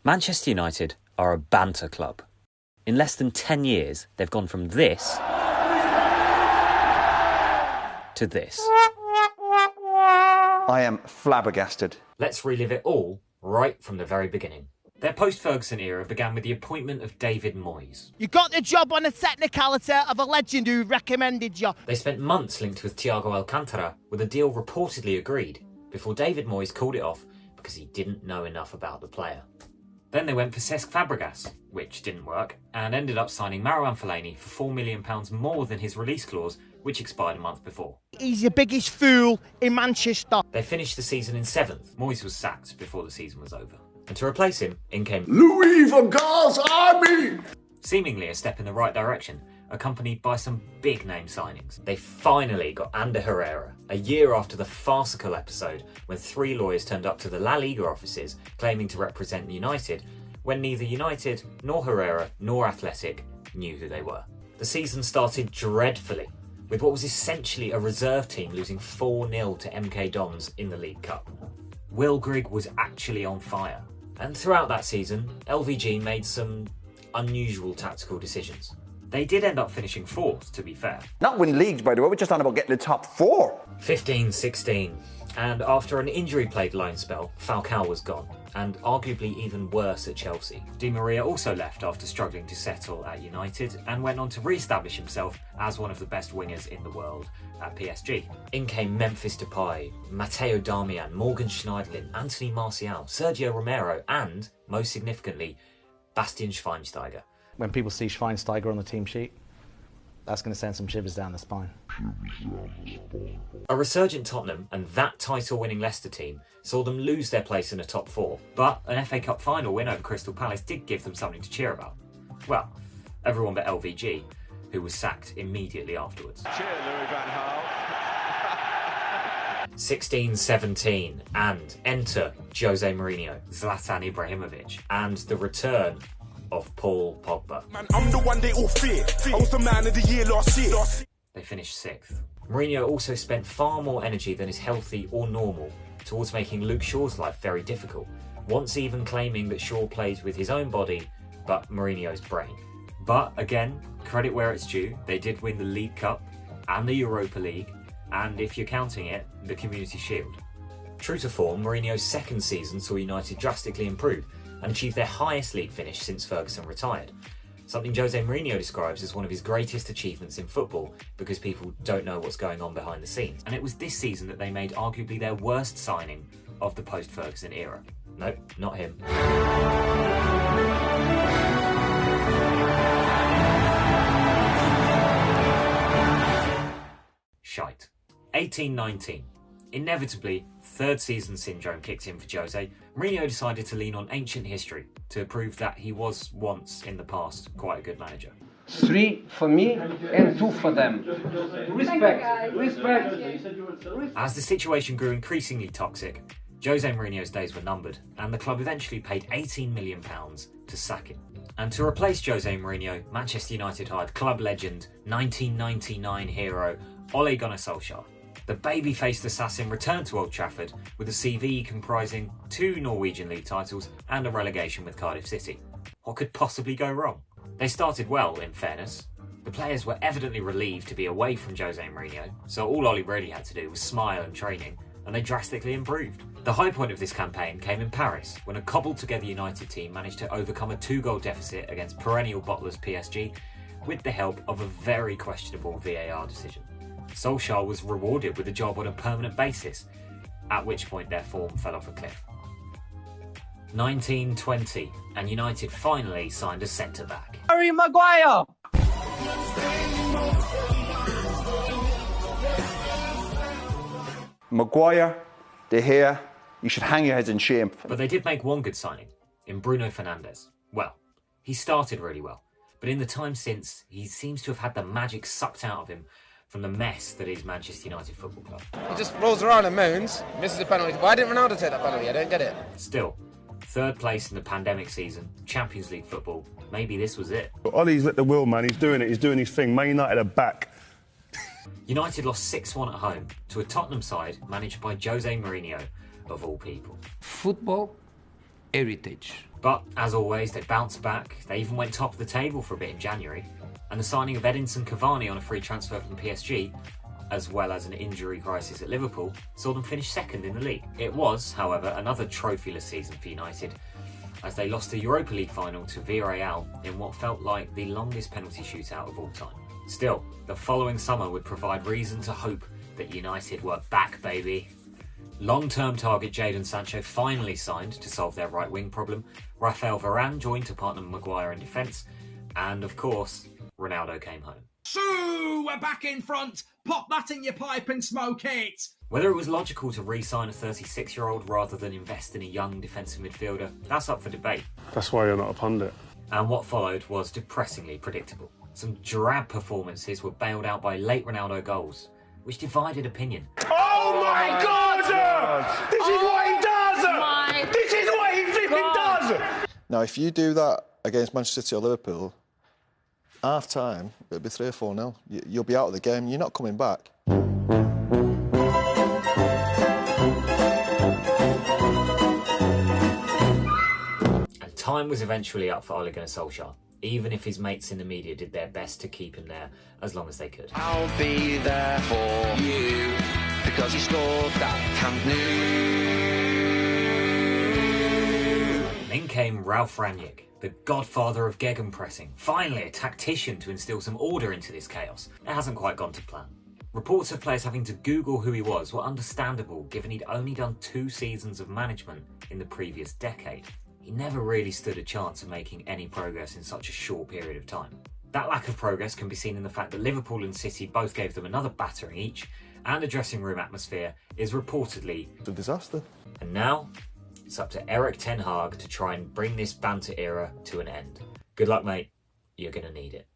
Manchester United are a banter club. In less than 10 years, they've gone from this to this. I am flabbergasted. Let's relive it all right from the very beginning. Their post-Ferguson era began with the appointment of David Moyes. You got the job on the technicality of a legend who recommended you. They spent months linked with Thiago Alcantara, with a deal reportedly agreed, before David Moyes called it off because he didn't know enough about the player. Then they went for Cesc Fabregas, which didn't work, and ended up signing Marouane Fellaini for £4 million more than his release clause, which expired a month before. He's the biggest fool in Manchester. They finished the season in 7th. Moyes was sacked before the season was over. And to replace him, in came Louis van Gaal's army! Seemingly a step in the right direction, accompanied by some big-name signings. They finally got Ander Herrera, a year after the farcical episode when 3 lawyers turned up to the La Liga offices claiming to represent United, when neither United, nor Herrera, nor Athletic knew who they were. The season started dreadfully, with what was essentially a reserve team losing 4-0 to MK Dons in the League Cup. Will Grigg was actually on fire, and throughout that season, LVG made some unusual tactical decisions. They did end up finishing 4th, to be fair. Not win leagues, by the way, we're just on about getting the top 4. 15-16. And after an injury-plagued loan spell, Falcao was gone, and arguably even worse at Chelsea. Di Maria also left after struggling to settle at United, and went on to re-establish himself as one of the best wingers in the world at PSG. In came Memphis Depay, Matteo Darmian, Morgan Schneiderlin, Anthony Martial, Sergio Romero, and, most significantly, Bastian Schweinsteiger. When people see Schweinsteiger on the team sheet, that's going to send some shivers down the spine. A resurgent Tottenham and that title-winning Leicester team saw them lose their place in the top 4, but an FA Cup final win over Crystal Palace did give them something to cheer about. Well, everyone but LVG, who was sacked immediately afterwards. Cheer, Louis van Gaal. 16-17, and enter Jose Mourinho, Zlatan Ibrahimovic, and the return of Paul Pogba. Man, I'm the one they all fear. I was the man of the year last year. They finished 6th. Mourinho also spent far more energy than is healthy or normal towards making Luke Shaw's life very difficult, once even claiming that Shaw plays with his own body, but Mourinho's brain. But again, credit where it's due, they did win the League Cup and the Europa League, and if you're counting it, the Community Shield. True to form, Mourinho's second season saw United drastically improve and achieve their highest league finish since Ferguson retired. Something Jose Mourinho describes as one of his greatest achievements in football because people don't know what's going on behind the scenes. And it was this season that they made arguably their worst signing of the post-Ferguson era. Nope, not him. Shite. 18-19. Inevitably, third season syndrome kicked in for Jose. Mourinho decided to lean on ancient history to prove that he was once, in the past, quite a good manager. 3 for me and 2 for them. Respect. As the situation grew increasingly toxic, Jose Mourinho's days were numbered, and the club eventually paid £18 million to sack him. And to replace Jose Mourinho, Manchester United hired club legend, 1999 hero, Ole Gunnar Solskjaer. The baby-faced assassin returned to Old Trafford with a CV comprising 2 Norwegian League titles and a relegation with Cardiff City. What could possibly go wrong? They started well, in fairness. The players were evidently relieved to be away from Jose Mourinho, so all Ole really had to do was smile and training, and they drastically improved. The high point of this campaign came in Paris, when a cobbled-together United team managed to overcome a 2-goal deficit against perennial bottlers PSG with the help of a very questionable VAR decision. Solskjaer was rewarded with a job on a permanent basis, at which point their form fell off a cliff. 1920, and United finally signed a centre-back. Harry Maguire! Maguire, De Gea, you should hang your heads in shame. But they did make one good signing, in Bruno Fernandes. Well, he started really well, but in the time since, he seems to have had the magic sucked out of him from the mess that is Manchester United Football Club. He just rolls around and moans, misses a penalty. Why didn't Ronaldo take that penalty? I don't get it. Still, third place in the pandemic season, Champions League football, maybe this was it. Ollie's at the wheel, man. He's doing it. He's doing his thing. Man United are back. United lost 6-1 at home to a Tottenham side managed by Jose Mourinho, of all people. Football heritage. But, as always, they bounced back. They even went top of the table for a bit in January. And the signing of Edinson Cavani on a free transfer from PSG, as well as an injury crisis at Liverpool, saw them finish second in the league. It was, however, another trophyless season for United, as they lost the Europa League final to Villarreal in what felt like the longest penalty shootout of all time. Still, the following summer would provide reason to hope that United were back, baby. Long-term target Jadon Sancho finally signed to solve their right-wing problem. Rafael Varane joined to partner Maguire in defence. And, of course, Ronaldo came home. So, we're back in front. Pop that in your pipe and smoke it. Whether it was logical to re-sign a 36-year-old rather than invest in a young defensive midfielder, that's up for debate. That's why you're not a pundit. And what followed was depressingly predictable. Some drab performances were bailed out by late Ronaldo goals, which divided opinion. Oh my God! This is what he does! This is what he flipping does! Now, if you do that against Manchester City or Liverpool, half time, it'll be 3 or 4-0. You'll be out of the game. You're not coming back. And time was eventually up for Ole Gunnar Solskjaer, even if his mates in the media did their best to keep him there as long as they could. I'll be there for you, because you scored that Camp Nou. In came Ralf Rangnick, the godfather of gegenpressing, finally a tactician to instill some order into this chaos. It hasn't quite gone to plan. Reports of players having to Google who he was were understandable, given he'd only done 2 seasons of management in the previous decade. He never really stood a chance of making any progress in such a short period of time. That lack of progress can be seen in the fact that Liverpool and City both gave them another battering each, and the dressing room atmosphere is reportedly It's a disaster. And now, it's up to Erik ten Hag to try and bring this banter era to an end. Good luck, mate. You're going to need it.